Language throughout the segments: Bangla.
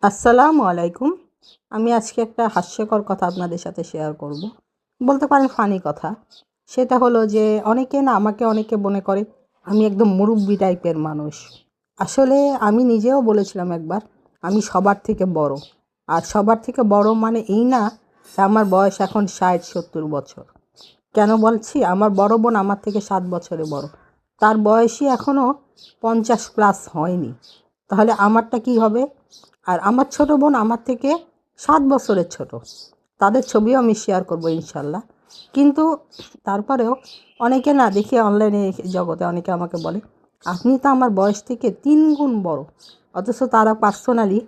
আসসালামু আলাইকুম। আমি আজকে একটা হাস্যকর কথা আপনাদের সাথে শেয়ার করব। বলতে পারেন ফানি কথা। সেটা হলো যে অনেকে মনে করে আমি একদম মুরুব্বি টাইপের মানুষ। আসলে আমি নিজেও বলেছিলাম একবার আমি সবার থেকে বড়। আর সবার থেকে বড় মানে এই না যে আমার বয়স এখন ৬০-৭০ বছর। কেন বলছি? আমার বড় বোন আমার থেকে ৭ বছরে বড়। তার বয়সই এখনও ৫০+ হয়নি। তাহলে আমারটা কী হবে? আর আমার ছোট বোন আমার থেকে ৭ বছরের ছোট। তাদের ছবিও আমি শেয়ার করব ইনশাল্লাহ। কিন্তু তারপরেও অনেকে না দেখি অনলাইনে জগতে অনেকে আমাকে বলে আপনি তো আমার বয়স থেকে ৩ গুণ বড়। অথচ তারা পার্সোনালি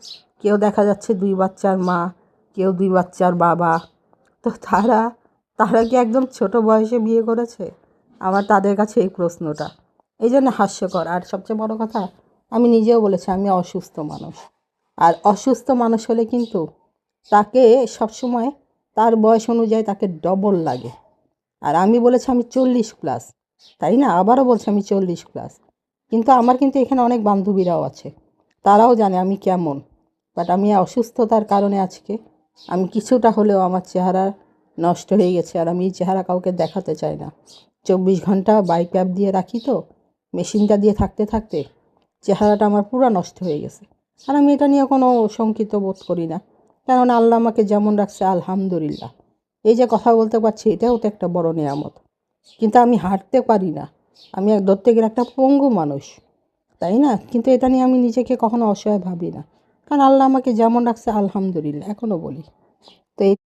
কেউ দেখা যাচ্ছে ২ বাচ্চার মা, কেউ ২ বাচ্চার বাবা। তো তারা কি একদম ছোট বয়সে বিয়ে করেছে? আমার তাদের কাছে এই প্রশ্নটা। এই জন্য হাস্যকর। আর সবচেয়ে বড় কথা, আমি নিজেও বলেছি আমি অসুস্থ মানুষ। আর অসুস্থ মানুষ হলে কিন্তু তাকে সবসময় তার বয়স অনুযায়ী তাকে ডবল লাগে। আর আমি বলেছি আমি 40+, তাই না? আবারও বলছি আমি 40+। কিন্তু আমার কিন্তু এখানে অনেক বান্ধবীরাও আছে, তারাও জানে আমি কেমন। বাট আমি অসুস্থতার কারণে আজকে আমি কিছুটা হলেও আমার চেহারা নষ্ট হয়ে গেছে। আর আমি এই চেহারা কাউকে দেখাতে চাই না। 24 ঘন্টা বাইক অ্যাপ দিয়ে রাখি, তো মেশিনটা দিয়ে থাকতে থাকতে চেহারাটা আমার পুরো নষ্ট হয়ে গেছে। আর আমি এটা নিয়ে কোনো শঙ্কিত বোধ করি না, কেননা আল্লাহ আমাকে যেমন রাখছে আলহামদুলিল্লাহ। এই যে কথা বলতে পারছি এটাও তো একটা বড় নেয়ামত। কিন্তু আমি হাঁটতে পারি না, আমি ধরতে গেলে একটা পঙ্গু মানুষ, তাই না? কিন্তু এটা নিয়ে আমি নিজেকে কখনো অসহায় ভাবি না, কারণ আল্লাহ আমাকে যেমন রাখছে আলহামদুলিল্লাহ এখনও বলি। তো এই